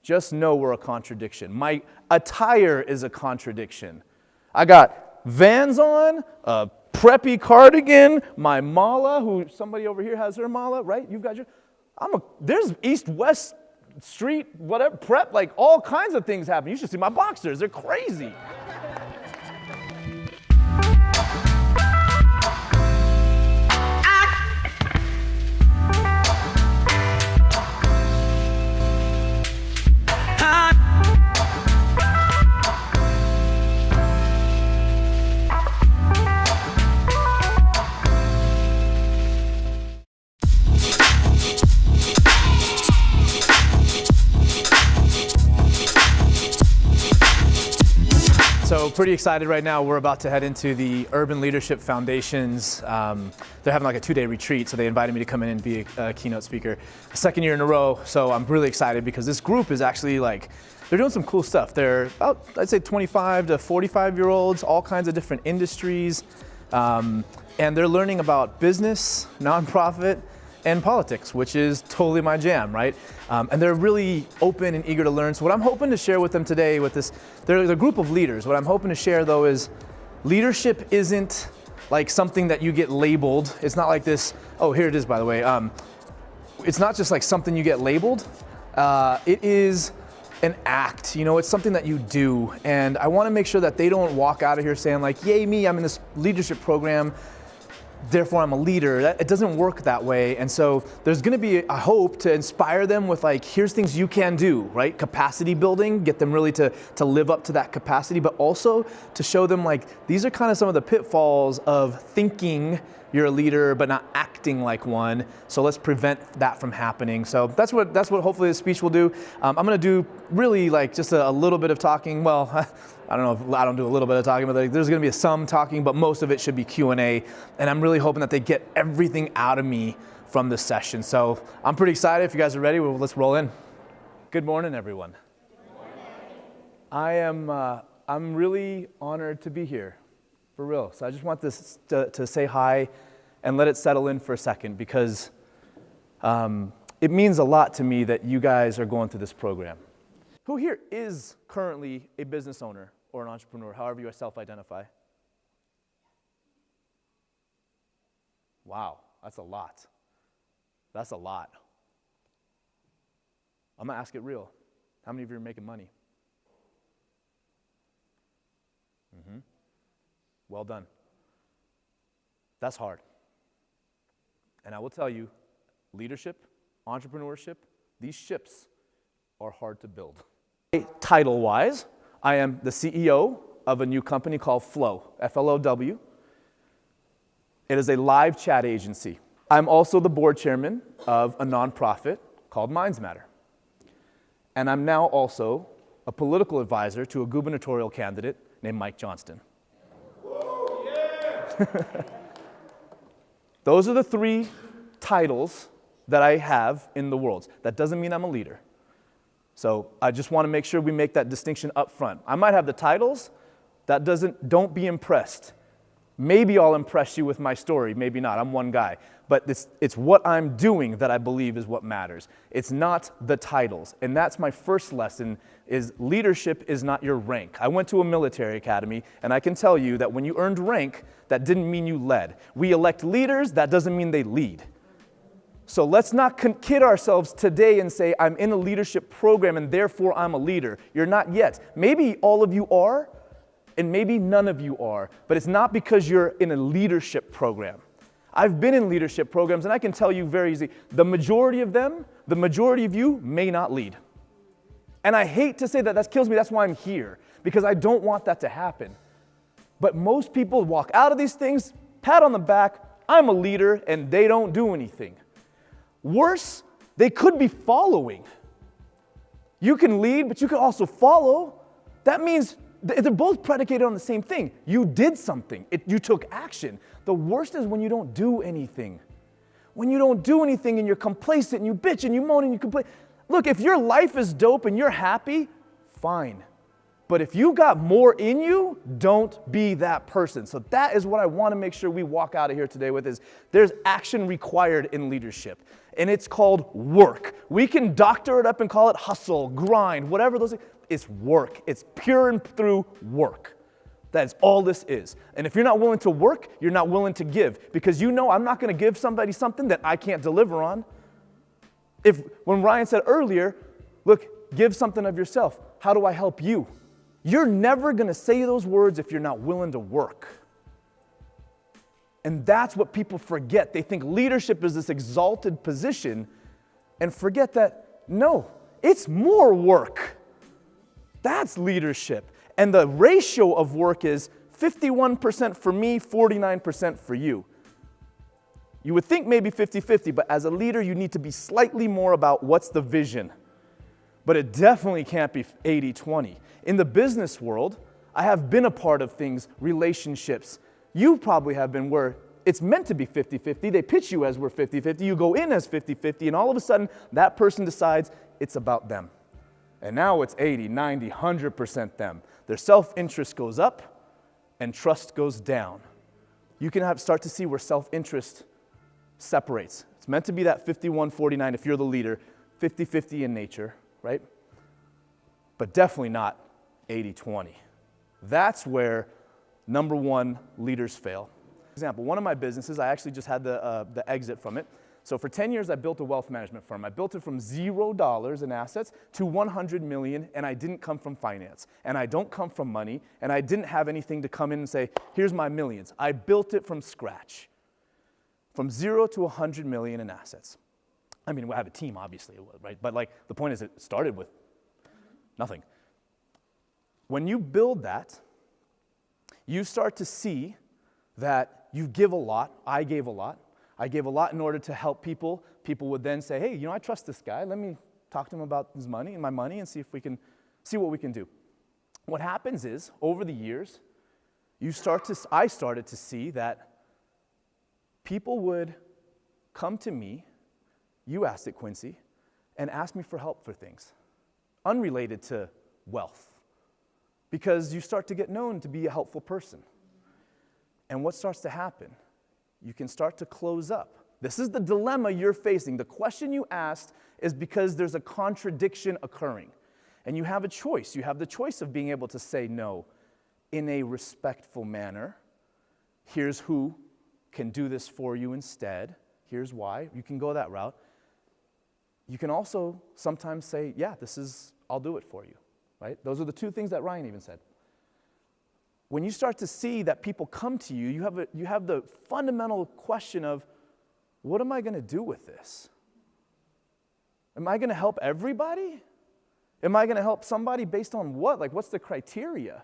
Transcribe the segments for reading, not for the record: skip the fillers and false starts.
just know we're a contradiction. My attire is a contradiction. I got Vans on, a preppy cardigan, my mala, who somebody over here has her mala, right? You've got your, there's east, west, street, whatever, prep, like all kinds of things happen. You should see my boxers, they're crazy. So pretty excited right now. We're about to head into the Urban Leadership Foundation's, they're having like a 2-day retreat, so they invited me to come in and be a keynote speaker. Second year in a row, so I'm really excited because this group is actually like, they're doing some cool stuff. They're about, I'd say 25 to 45-year-olds, all kinds of different industries, and they're learning about business, nonprofit, and politics, which is totally my jam, right? And they're really open and eager to learn. So what I'm hoping to share with them today with this, there's a group of leaders. What I'm hoping to share though is leadership isn't like something that you get labeled. It's not like this, oh, here it is, by the way. It's not just like something you get labeled. It is an act, you know, it's something that you do. And I wanna make sure that they don't walk out of here saying like, yay me, I'm in this leadership program, therefore I'm a leader. It doesn't work that way. And so there's gonna be a hope to inspire them with like, here's things you can do, right? Capacity building, get them really to live up to that capacity, but also to show them like, these are kind of some of the pitfalls of thinking you're a leader, but not acting like one. So let's prevent that from happening. So that's what hopefully this speech will do. I'm gonna do really like just a little bit of talking. Well, I don't know if I don't do a little bit of talking, but like, there's gonna be some talking, but most of it should be Q&A. And I'm really hoping that they get everything out of me from this session. So I'm pretty excited. If you guys are ready, well, let's roll in. Good morning, everyone. Good morning. I'm really honored to be here. For real. So I just want this to say hi and let it settle in for a second because it means a lot to me that you guys are going through this program. Who here is currently a business owner or an entrepreneur, however you self-identify? Wow, that's a lot. That's a lot. I'm gonna ask it real. How many of you are making money? Mm-hmm. Well done. That's hard. And I will tell you, leadership, entrepreneurship, these ships are hard to build. Title-wise, I am the CEO of a new company called Flow, F-L-O-W. It is a live chat agency. I'm also the board chairman of a nonprofit called Minds Matter. And I'm now also a political advisor to a gubernatorial candidate named Mike Johnston. Those are the 3 titles that I have in the world. That doesn't mean I'm a leader. So I just want to make sure we make that distinction up front. I might have the titles, don't be impressed. Maybe I'll impress you with my story, maybe not, I'm one guy. But it's what I'm doing that I believe is what matters. It's not the titles. And that's my first lesson, is leadership is not your rank. I went to a military academy, and I can tell you that when you earned rank, that didn't mean you led. We elect leaders, that doesn't mean they lead. So let's not kid ourselves today and say, I'm in a leadership program and therefore I'm a leader. You're not yet. Maybe all of you are, and maybe none of you are, but it's not because you're in a leadership program. I've been in leadership programs, and I can tell you very easily, the majority of them, the majority of you may not lead. And I hate to say that, that kills me, that's why I'm here, because I don't want that to happen. But most people walk out of these things, pat on the back, I'm a leader, and they don't do anything. Worse, they could be following. You can lead, but you can also follow. That means they're both predicated on the same thing. You did something. You took action. The worst is when you don't do anything. When you don't do anything and you're complacent and you bitch and you moan and you complain. Look, if your life is dope and you're happy, fine. But if you got more in you, don't be that person. So that is what I want to make sure we walk out of here today with is there's action required in leadership. and it's called work. We can doctor it up and call it hustle, grind, whatever those things. It's work. It's pure and through work. That is all this is. And if you're not willing to work, you're not willing to give, because you know I'm not going to give somebody something that I can't deliver on. When Ryan said earlier, look, give something of yourself. How do I help you? You're never going to say those words if you're not willing to work. And that's what people forget. They think leadership is this exalted position and forget that, no, it's more work. That's leadership. And the ratio of work is 51% for me, 49% for you. You would think maybe 50-50, but as a leader, you need to be slightly more about what's the vision. But it definitely can't be 80-20. In the business world, I have been a part of things, relationships. You probably have been where it's meant to be 50-50. They pitch you as we're 50-50. You go in as 50-50, and all of a sudden, that person decides it's about them. And now it's 80, 90, 100% them. Their self-interest goes up, and trust goes down. You can start to see where self-interest separates. It's meant to be that 51-49 if you're the leader, 50-50 in nature, right? But definitely not 80-20. That's where, number one, leaders fail. For example, one of my businesses, I actually just had the exit from it. So for 10 years, I built a wealth management firm. I built it from $0 in assets to $100 million, and I didn't come from finance. And I don't come from money, and I didn't have anything to come in and say, here's my millions. I built it from scratch. From 0 to 100 million in assets. I mean, we have a team, obviously, right? But like, the point is it started with nothing. When you build that, you start to see that you give a lot. I gave a lot. I gave a lot in order to help people. People would then say, hey, I trust this guy. Let me talk to him about his money and my money and see what we can do. What happens is, over the years, I started to see that people would come to me, you asked it, Quincy, and ask me for help for things unrelated to wealth, because you start to get known to be a helpful person. And what starts to happen? You can start to close up. This is the dilemma you're facing. The question you asked is because there's a contradiction occurring. And you have a choice. You have the choice of being able to say no in a respectful manner. Here's who can do this for you instead. Here's why. You can go that route. You can also sometimes say, yeah, I'll do it for you, right? Those are the two things that Ryan even said. When you start to see that people come to you, you have the fundamental question of, what am I going to do with this? Am I going to help everybody? Am I going to help somebody based on what? Like, what's the criteria?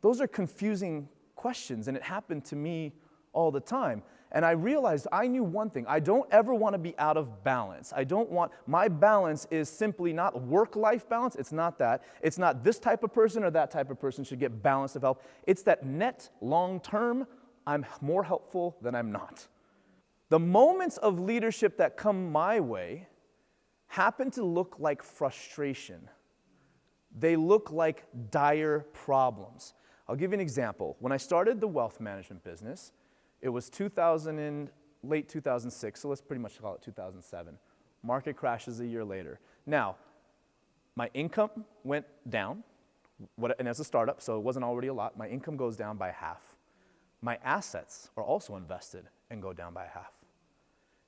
Those are confusing questions, and it happened to me all the time. And I realized I knew one thing. I don't ever want to be out of balance. My balance is simply not work-life balance. It's not that. It's not this type of person or that type of person should get balance of help. It's that net, long-term, I'm more helpful than I'm not. The moments of leadership that come my way happen to look like frustration. They look like dire problems. I'll give you an example. When I started the wealth management business, it was late 2006, so let's pretty much call it 2007. Market crashes a year later. Now, my income went down, and as a startup, so it wasn't already a lot, my income goes down by half. My assets are also invested and go down by half.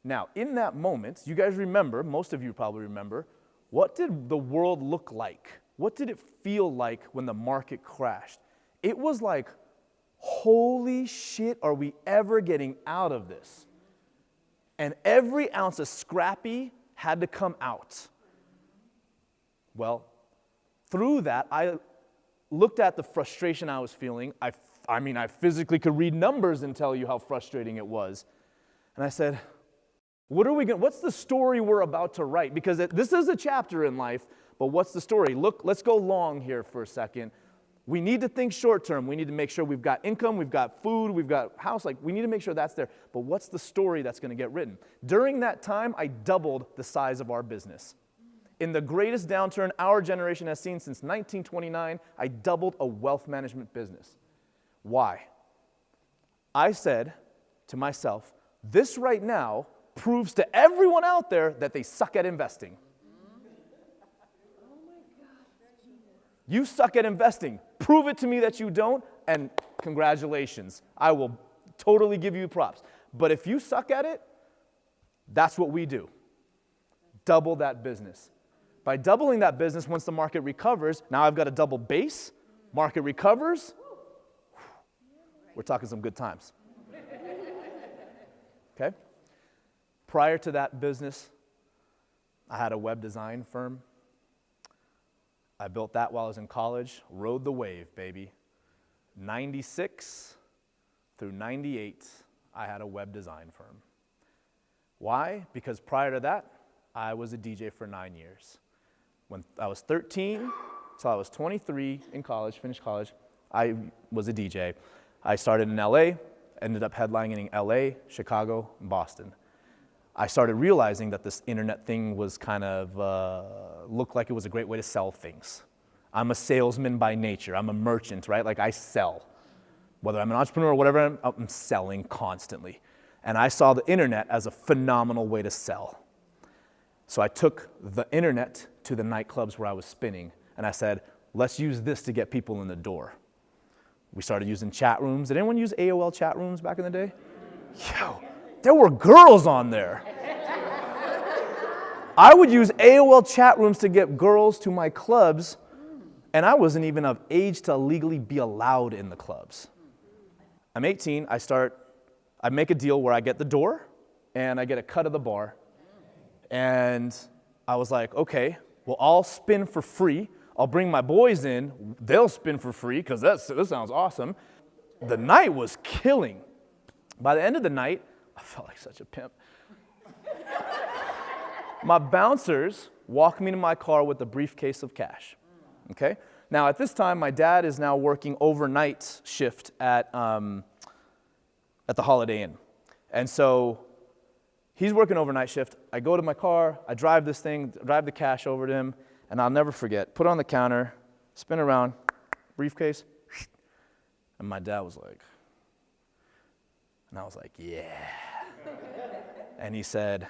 Now, in that moment, you guys remember, most of you probably remember, what did the world look like? What did it feel like when the market crashed? It was like, holy shit, are we ever getting out of this? And every ounce of scrappy had to come out. Well, through that, I looked at the frustration I was feeling. I physically could read numbers and tell you how frustrating it was. And I said, what's the story we're about to write? Because this is a chapter in life, but what's the story? Look, let's go long here for a second. We need to think short term. We need to make sure we've got income, we've got food, we've got house. We need to make sure that's there. But what's the story that's going to get written? During that time, I doubled the size of our business. In the greatest downturn our generation has seen since 1929, I doubled a wealth management business. Why? I said to myself, this right now proves to everyone out there that they suck at investing. You suck at investing. Prove it to me that you don't, and congratulations. I will totally give you props. But if you suck at it, that's what we do. Double that business. By doubling that business, once the market recovers, now I've got a double base. Market recovers. We're talking some good times. Okay? Prior to that business, I had a web design firm. I built that while I was in college. Rode the wave, baby. 96 through 98, I had a web design firm. Why? Because prior to that, I was a DJ for 9 years. When I was 13 till I was 23 in college, finished college, I was a DJ. I started in LA, ended up headlining in LA, Chicago, and Boston. I started realizing that this internet thing was kind of, looked like it was a great way to sell things. I'm a salesman by nature. I'm a merchant, right? Like I sell. Whether I'm an entrepreneur or whatever, I'm selling constantly. And I saw the internet as a phenomenal way to sell. So I took the internet to the nightclubs where I was spinning, and I said, let's use this to get people in the door. We started using chat rooms. Did anyone use AOL chat rooms back in the day? Yo, there were girls on there. I would use AOL chat rooms to get girls to my clubs, and I wasn't even of age to legally be allowed in the clubs. I'm 18, I make a deal where I get the door, and I get a cut of the bar, and I was like, okay, well, I'll spin for free. I'll bring my boys in. They'll spin for free because this sounds awesome. The night was killing. By the end of the night, I felt like such a pimp. My bouncers walked me to my car with a briefcase of cash. Okay? Now, at this time, my dad is now working overnight shift at the Holiday Inn. And so he's working overnight shift. I go to my car, I drive this thing, drive the cash over to him, and I'll never forget, put it on the counter, spin around, briefcase, and my dad was like, and I was like, yeah. And he said,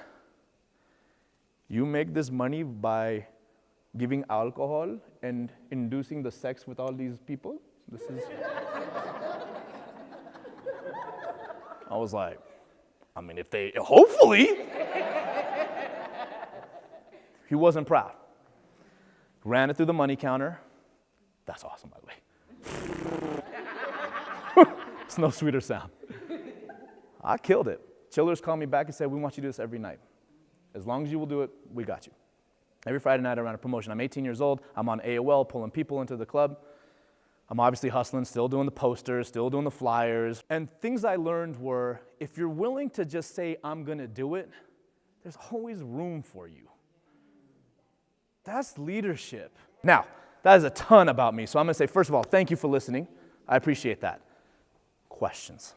you make this money by giving alcohol and inducing the sex with all these people? This is... I was like, I mean, hopefully. He wasn't proud. Ran it through the money counter. That's awesome, by the way. It's no sweeter sound. I killed it. Chillers called me back and said, we want you to do this every night. As long as you will do it, we got you. Every Friday night I ran a promotion. I'm 18 years old. I'm on AOL pulling people into the club. I'm obviously hustling, still doing the posters, still doing the flyers. And things I learned were, if you're willing to just say, I'm going to do it, there's always room for you. That's leadership. Now, that is a ton about me. So I'm going to say, first of all, thank you for listening. I appreciate that. Questions?